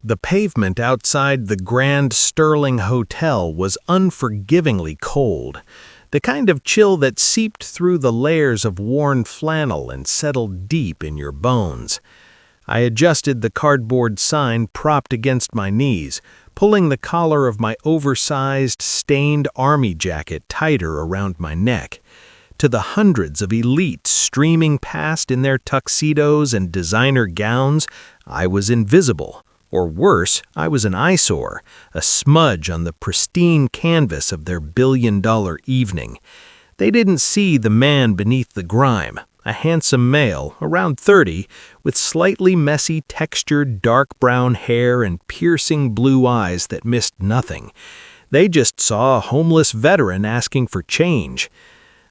The pavement outside the Grand Sterling Hotel was unforgivingly cold, the kind of chill that seeped through the layers of worn flannel and settled deep in your bones. I adjusted the cardboard sign propped against my knees, pulling the collar of my oversized, stained army jacket tighter around my neck. To the hundreds of elites streaming past in their tuxedos and designer gowns, I was invisible. Or worse, I was an eyesore, a smudge on the pristine canvas of their billion-dollar evening. They didn't see the man beneath the grime, a handsome male, around 30, with slightly messy textured dark brown hair and piercing blue eyes that missed nothing. They just saw a homeless veteran asking for change.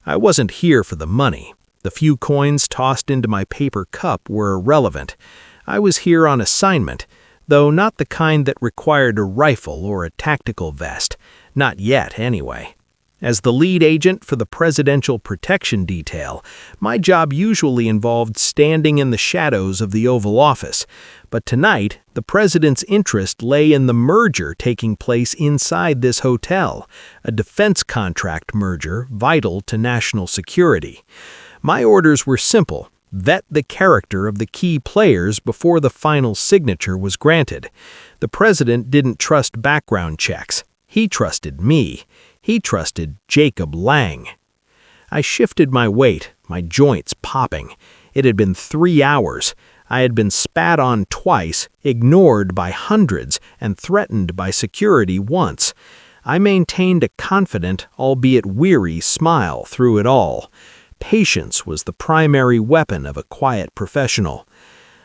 I wasn't here for the money. The few coins tossed into my paper cup were irrelevant. I was here on assignment, though not the kind that required a rifle or a tactical vest. Not yet, anyway. As the lead agent for the Presidential Protection Detail, my job usually involved standing in the shadows of the Oval Office, but tonight, the president's interest lay in the merger taking place inside this hotel, a defense contract merger vital to national security. My orders were simple. Vet the character of the key players before the final signature was granted. The president didn't trust background checks. He trusted me. He trusted Jacob Lang. I shifted my weight, my joints popping. It had been 3 hours. I had been spat on twice, ignored by hundreds, and threatened by security once. I maintained a confident, albeit weary, smile through it all. Patience was the primary weapon of a quiet professional.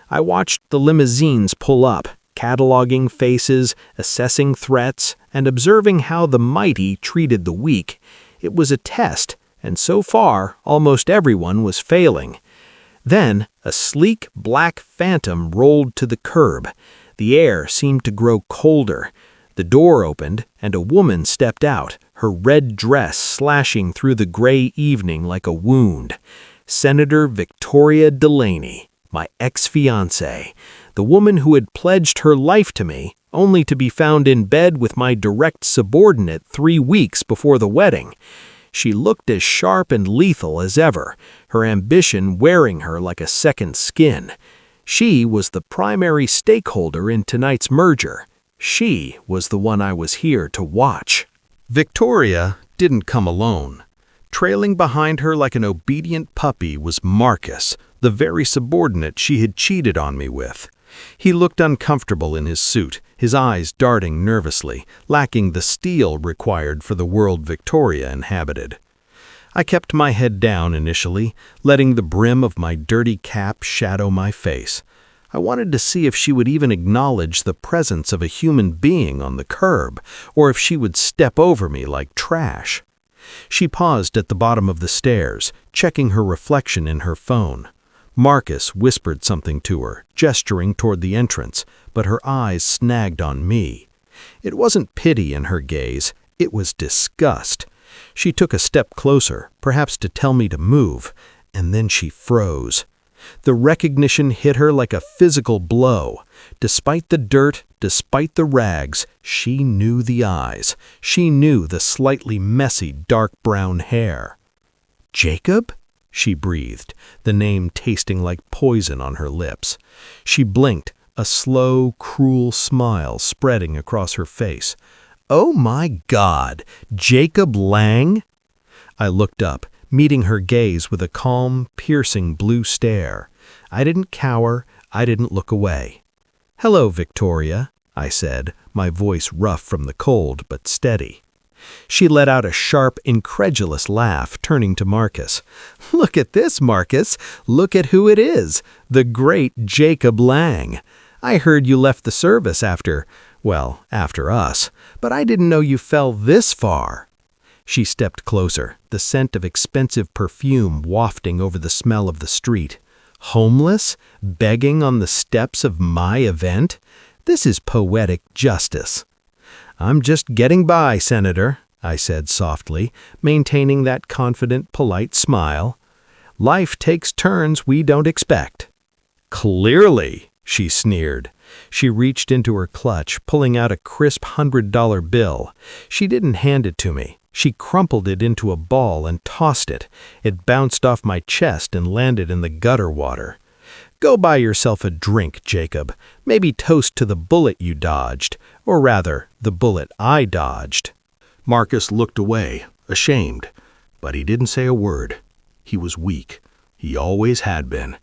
I watched the limousines pull up, cataloging faces, assessing threats, and observing how the mighty treated the weak. It was a test, and so far, almost everyone was failing. Then, a sleek black phantom rolled to the curb. The air seemed to grow colder. The door opened, and a woman stepped out, her red dress slashing through the gray evening like a wound. Senator Victoria Delaney, my ex-fiancee, the woman who had pledged her life to me, only to be found in bed with my direct subordinate 3 weeks before the wedding. She looked as sharp and lethal as ever, her ambition wearing her like a second skin. She was the primary stakeholder in tonight's merger. She was the one I was here to watch. Victoria didn't come alone. Trailing behind her like an obedient puppy was Marcus, the very subordinate she had cheated on me with. He looked uncomfortable in his suit, his eyes darting nervously, lacking the steel required for the world Victoria inhabited. I kept my head down initially, letting the brim of my dirty cap shadow my face. I wanted to see if she would even acknowledge the presence of a human being on the curb, or if she would step over me like trash. She paused at the bottom of the stairs, checking her reflection in her phone. Marcus whispered something to her, gesturing toward the entrance, but her eyes snagged on me. It wasn't pity in her gaze, it was disgust. She took a step closer, perhaps to tell me to move, and then she froze. The recognition hit her like a physical blow. Despite the dirt, despite the rags, she knew the eyes. She knew the slightly messy dark brown hair. "Jacob?" she breathed, the name tasting like poison on her lips. She blinked, a slow, cruel smile spreading across her face. "Oh my God, Jacob Lang?" I looked up, meeting her gaze with a calm, piercing blue stare. I didn't cower, I didn't look away. "Hello, Victoria," I said, my voice rough from the cold but steady. She let out a sharp, incredulous laugh, turning to Marcus. "Look at this, Marcus. Look at who it is. The great Jacob Lang. I heard you left the service after us, but I didn't know you fell this far." She stepped closer, the scent of expensive perfume wafting over the smell of the street. "Homeless? Begging on the steps of my event? This is poetic justice." "I'm just getting by, Senator," I said softly, maintaining that confident, polite smile. "Life takes turns we don't expect." "Clearly," she sneered. She reached into her clutch, pulling out a crisp $100 bill. She didn't hand it to me. She crumpled it into a ball and tossed it. It bounced off my chest and landed in the gutter water. "Go buy yourself a drink, Jacob. Maybe toast to the bullet you dodged. Or rather, the bullet I dodged." Marcus looked away, ashamed, but he didn't say a word. He was weak. He always had been.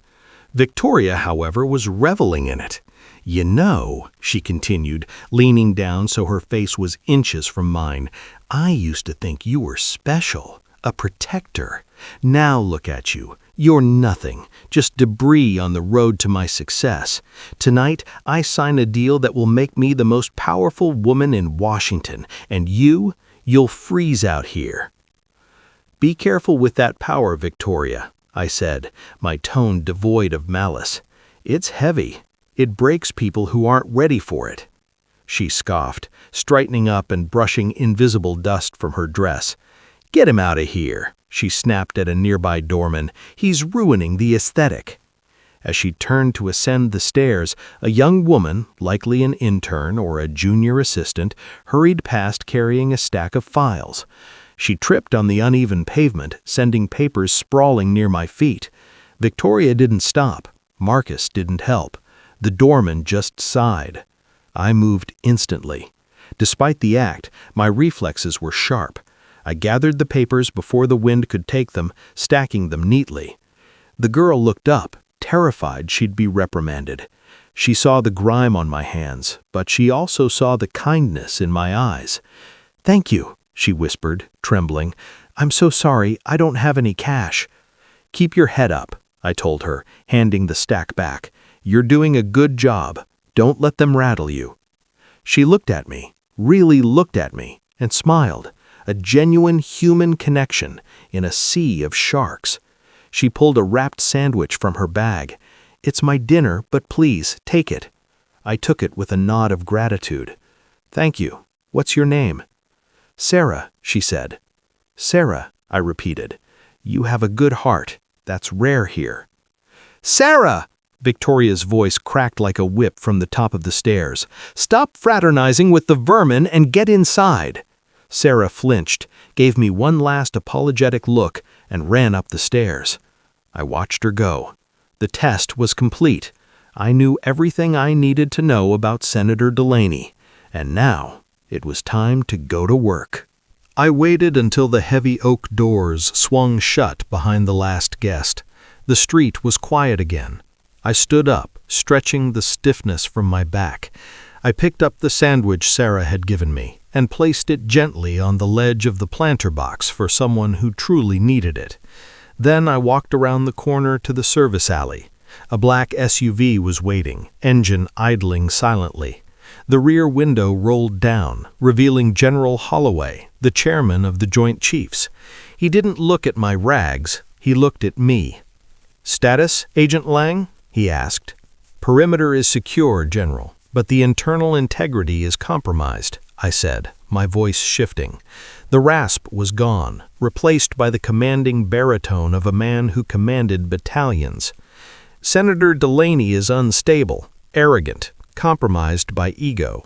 Victoria, however, was reveling in it. "You know," she continued, leaning down so her face was inches from mine, "I used to think you were special, a protector. Now look at you. You're nothing, just debris on the road to my success. Tonight, I sign a deal that will make me the most powerful woman in Washington, and you'll freeze out here." "Be careful with that power, Victoria," I said, my tone devoid of malice. "It's heavy. It breaks people who aren't ready for it." She scoffed, straightening up and brushing invisible dust from her dress. "Get him out of here," she snapped at a nearby doorman. "He's ruining the aesthetic." As she turned to ascend the stairs, a young woman, likely an intern or a junior assistant, hurried past carrying a stack of files. She tripped on the uneven pavement, sending papers sprawling near my feet. Victoria didn't stop. Marcus didn't help. The doorman just sighed. I moved instantly. Despite the act, my reflexes were sharp. I gathered the papers before the wind could take them, stacking them neatly. The girl looked up, terrified she'd be reprimanded. She saw the grime on my hands, but she also saw the kindness in my eyes. "Thank you," she whispered, trembling. "I'm so sorry, I don't have any cash." "Keep your head up," I told her, handing the stack back. "You're doing a good job. Don't let them rattle you." She looked at me, really looked at me, and smiled. A genuine human connection in a sea of sharks. She pulled a wrapped sandwich from her bag. "It's my dinner, but please, take it." I took it with a nod of gratitude. "Thank you. What's your name?" "Sarah," she said. "Sarah," I repeated. "You have a good heart. That's rare here." "Sarah!" Victoria's voice cracked like a whip from the top of the stairs. "Stop fraternizing with the vermin and get inside." Sarah flinched, gave me one last apologetic look, and ran up the stairs. I watched her go. The test was complete. I knew everything I needed to know about Senator Delaney, and now it was time to go to work. I waited until the heavy oak doors swung shut behind the last guest. The street was quiet again. I stood up, stretching the stiffness from my back. I picked up the sandwich Sarah had given me and placed it gently on the ledge of the planter box for someone who truly needed it. Then I walked around the corner to the service alley. A black SUV was waiting, engine idling silently. The rear window rolled down, revealing General Holloway, the chairman of the Joint Chiefs. He didn't look at my rags, he looked at me. "Status, Agent Lang?" he asked. "Perimeter is secure, General, but the internal integrity is compromised," I said, my voice shifting. The rasp was gone, replaced by the commanding baritone of a man who commanded battalions. "Senator Delaney is unstable, arrogant, compromised by ego."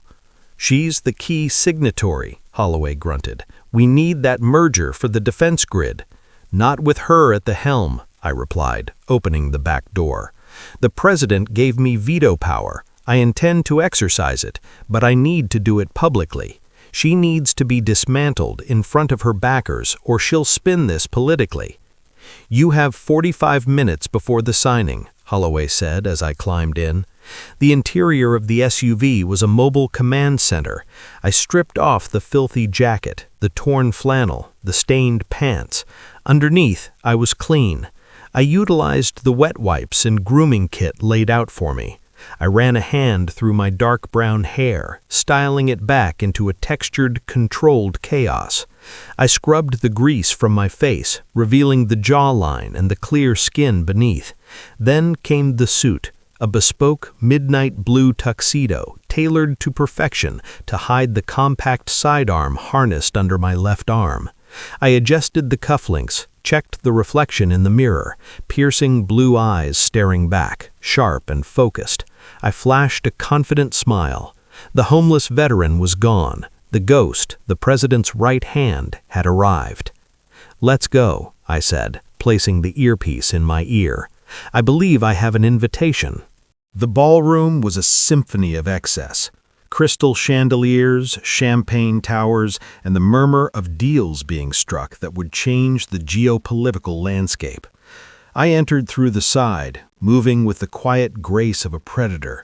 "She's the key signatory," Holloway grunted. "We need that merger for the defense grid." "Not with her at the helm," I replied, opening the back door. "The president gave me veto power. I intend to exercise it, but I need to do it publicly. She needs to be dismantled in front of her backers, or she'll spin this politically." "You have 45 minutes before the signing," Holloway said as I climbed in. The interior of the SUV was a mobile command center. I stripped off the filthy jacket, the torn flannel, the stained pants. Underneath, I was clean. I utilized the wet wipes and grooming kit laid out for me. I ran a hand through my dark brown hair, styling it back into a textured, controlled chaos. I scrubbed the grease from my face, revealing the jawline and the clear skin beneath. Then came the suit, a bespoke midnight blue tuxedo, tailored to perfection to hide the compact sidearm harnessed under my left arm. I adjusted the cufflinks, checked the reflection in the mirror, piercing blue eyes staring back, sharp and focused. I flashed a confident smile. The homeless veteran was gone. The ghost, the president's right hand, had arrived. "Let's go," I said, placing the earpiece in my ear. "I believe I have an invitation." The ballroom was a symphony of excess. Crystal chandeliers, champagne towers, and the murmur of deals being struck that would change the geopolitical landscape. I entered through the side, moving with the quiet grace of a predator.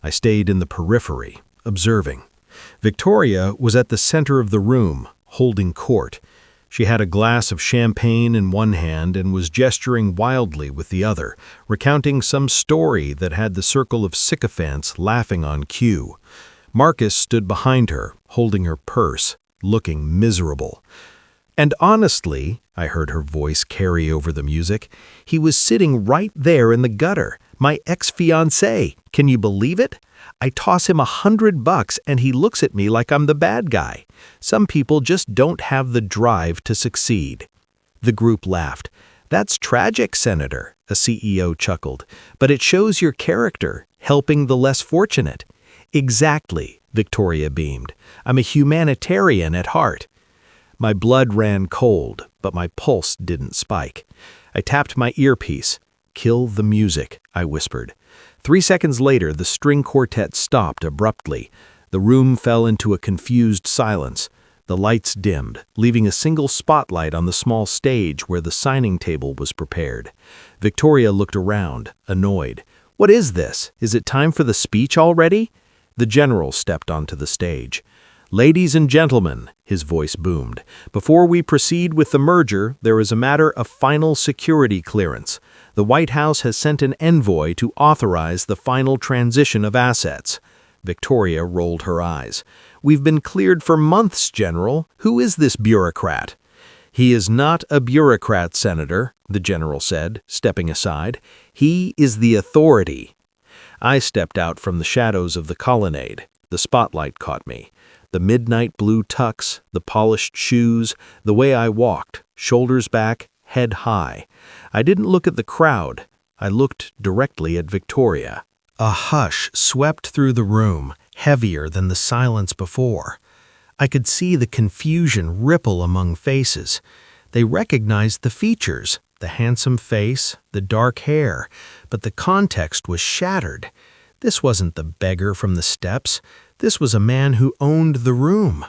I stayed in the periphery, observing. Victoria was at the center of the room, holding court. She had a glass of champagne in one hand and was gesturing wildly with the other, recounting some story that had the circle of sycophants laughing on cue. Marcus stood behind her, holding her purse, looking miserable. And honestly, I heard her voice carry over the music, he was sitting right there in the gutter, my ex-fiancee. Can you believe it? I toss him $100 and he looks at me like I'm the bad guy. Some people just don't have the drive to succeed. The group laughed. "That's tragic, Senator," a CEO chuckled. "But it shows your character, helping the less fortunate." "Exactly," Victoria beamed. "I'm a humanitarian at heart." My blood ran cold, but my pulse didn't spike. I tapped my earpiece. "Kill the music," I whispered. 3 seconds later, the string quartet stopped abruptly. The room fell into a confused silence. The lights dimmed, leaving a single spotlight on the small stage where the signing table was prepared. Victoria looked around, annoyed. "What is this? Is it time for the speech already?" The general stepped onto the stage. "Ladies and gentlemen," his voice boomed, "before we proceed with the merger, there is a matter of final security clearance. The White House has sent an envoy to authorize the final transition of assets." Victoria rolled her eyes. "We've been cleared for months, General. Who is this bureaucrat?" "He is not a bureaucrat, Senator," the general said, stepping aside. "He is the authority." I stepped out from the shadows of the colonnade. The spotlight caught me. The midnight blue tux, the polished shoes, the way I walked, shoulders back, head high. I didn't look at the crowd. I looked directly at Victoria. A hush swept through the room, heavier than the silence before. I could see the confusion ripple among faces. They recognized the features, the handsome face, the dark hair, but the context was shattered. This wasn't the beggar from the steps. This was a man who owned the room.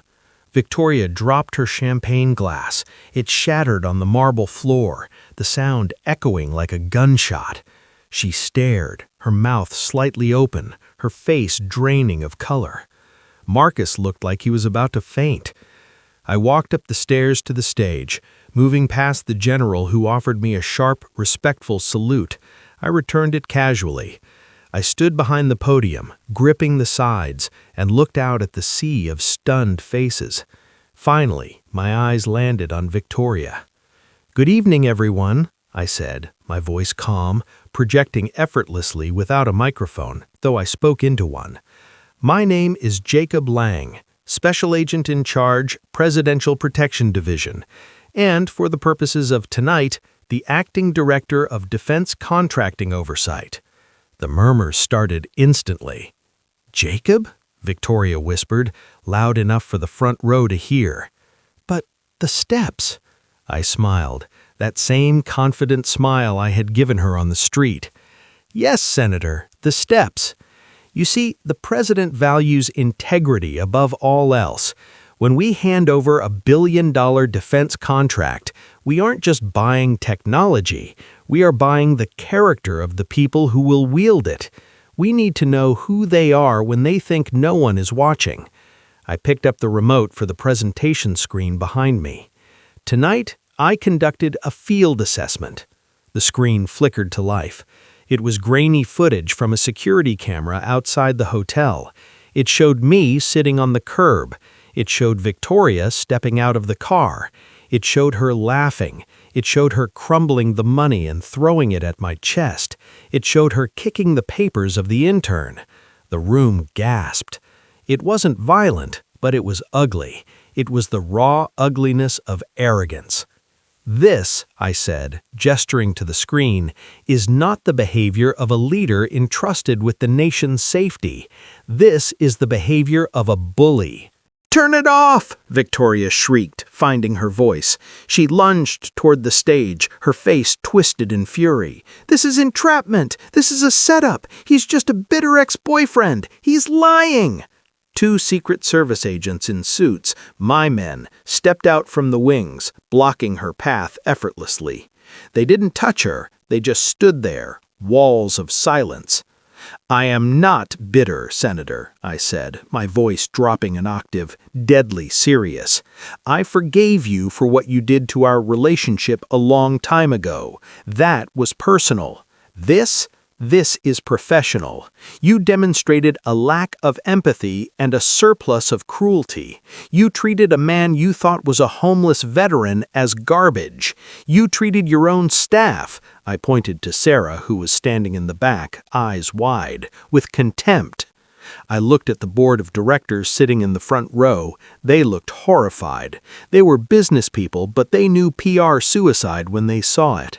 Victoria dropped her champagne glass. It shattered on the marble floor, the sound echoing like a gunshot. She stared, her mouth slightly open, her face draining of color. Marcus looked like he was about to faint. I walked up the stairs to the stage, moving past the general who offered me a sharp, respectful salute. I returned it casually. I stood behind the podium, gripping the sides, and looked out at the sea of stunned faces. Finally, my eyes landed on Victoria. "Good evening, everyone," I said, my voice calm, projecting effortlessly without a microphone, though I spoke into one. "My name is Jacob Lang, Special Agent in Charge, Presidential Protection Division, and, for the purposes of tonight, the Acting Director of Defense Contracting Oversight." The murmurs started instantly. "Jacob?" Victoria whispered, loud enough for the front row to hear. "But the steps." I smiled, that same confident smile I had given her on the street. "Yes, Senator, the steps. You see, the president values integrity above all else. When we hand over a billion-dollar defense contract, we aren't just buying technology, we are buying the character of the people who will wield it. We need to know who they are when they think no one is watching." I picked up the remote for the presentation screen behind me. "Tonight, I conducted a field assessment." The screen flickered to life. It was grainy footage from a security camera outside the hotel. It showed me sitting on the curb. It showed Victoria stepping out of the car. It showed her laughing. It showed her crumbling the money and throwing it at my chest. It showed her kicking the papers of the intern. The room gasped. It wasn't violent, but it was ugly. It was the raw ugliness of arrogance. This, I said, gesturing to the screen, is not the behavior of a leader entrusted with the nation's safety. This is the behavior of a bully. "Turn it off!" Victoria shrieked, finding her voice. She lunged toward the stage, her face twisted in fury. "This is entrapment! This is a setup! He's just a bitter ex-boyfriend! He's lying!" Two Secret Service agents in suits, my men, stepped out from the wings, blocking her path effortlessly. They didn't touch her, they just stood there, walls of silence. "I am not bitter, Senator," I said, my voice dropping an octave, deadly serious. "I forgave you for what you did to our relationship a long time ago. That was personal. This is professional. You demonstrated a lack of empathy and a surplus of cruelty. You treated a man you thought was a homeless veteran as garbage. You treated your own staff," I pointed to Sarah, who was standing in the back, eyes wide, "with contempt." I looked at the board of directors sitting in the front row. They looked horrified. They were business people, but they knew PR suicide when they saw it.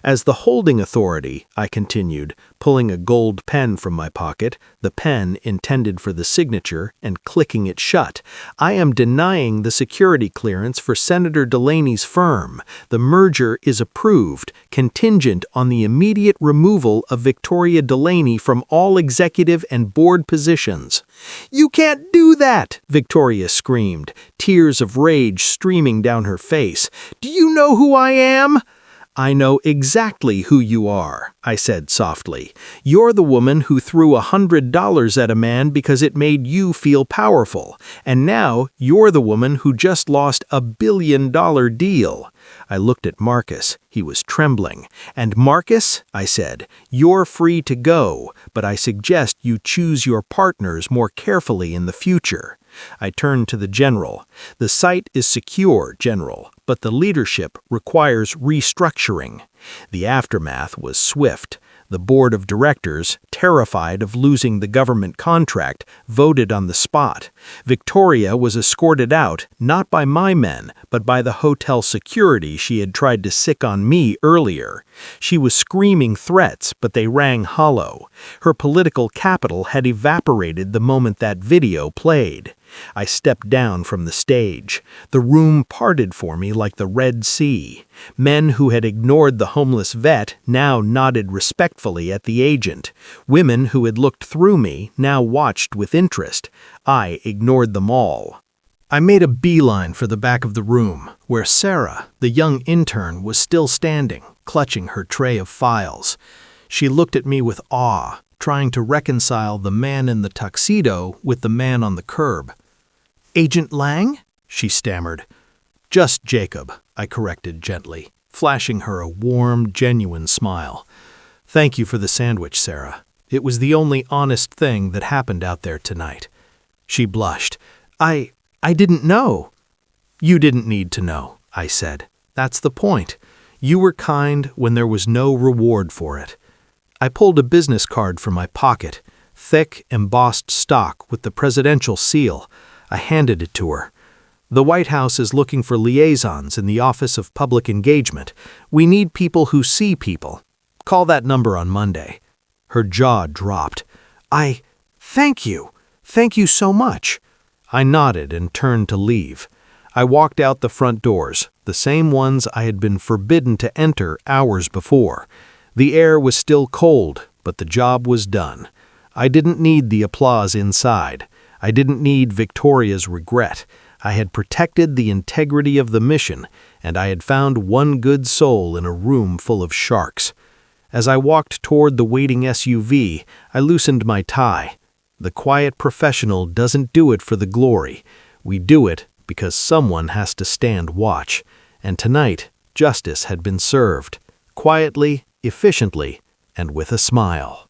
As the holding authority, I continued, pulling a gold pen from my pocket, the pen intended for the signature, and clicking it shut, I am denying the security clearance for Senator Delaney's firm. The merger is approved, contingent on the immediate removal of Victoria Delaney from all executive and board positions. "You can't do that!" Victoria screamed, tears of rage streaming down her face. "Do you know who I am?" "I know exactly who you are," I said softly. "You're the woman who threw $100 at a man because it made you feel powerful. And now you're the woman who just lost a $1 billion deal." I looked at Marcus. He was trembling. "And Marcus," I said, "you're free to go, but I suggest you choose your partners more carefully in the future." I turned to the general. "The site is secure, General, but the leadership requires restructuring." The aftermath was swift. The board of directors, terrified of losing the government contract, voted on the spot. Victoria was escorted out, not by my men, but by the hotel security she had tried to sic on me earlier. She was screaming threats, but they rang hollow. Her political capital had evaporated the moment that video played. I stepped down from the stage. The room parted for me like the Red Sea. Men who had ignored the homeless vet now nodded respectfully at the agent. Women who had looked through me now watched with interest. I ignored them all. I made a beeline for the back of the room, where Sarah, the young intern, was still standing, clutching her tray of files. She looked at me with awe, trying to reconcile the man in the tuxedo with the man on the curb. "Agent Lang?" she stammered. "Just Jacob," I corrected gently, flashing her a warm, genuine smile. "Thank you for the sandwich, Sarah. It was the only honest thing that happened out there tonight." She blushed. I didn't know." "You didn't need to know," I said. "That's the point. You were kind when there was no reward for it." I pulled a business card from my pocket, thick, embossed stock with the presidential seal. I handed it to her. "The White House is looking for liaisons in the Office of Public Engagement. We need people who see people. Call that number on Monday." Her jaw dropped. Thank you. Thank you so much." I nodded and turned to leave. I walked out the front doors, the same ones I had been forbidden to enter hours before. The air was still cold, but the job was done. I didn't need the applause inside. I didn't need Victoria's regret. I had protected the integrity of the mission, and I had found one good soul in a room full of sharks. As I walked toward the waiting SUV, I loosened my tie. The quiet professional doesn't do it for the glory. We do it because someone has to stand watch. And tonight, justice had been served. Quietly, efficiently, and with a smile.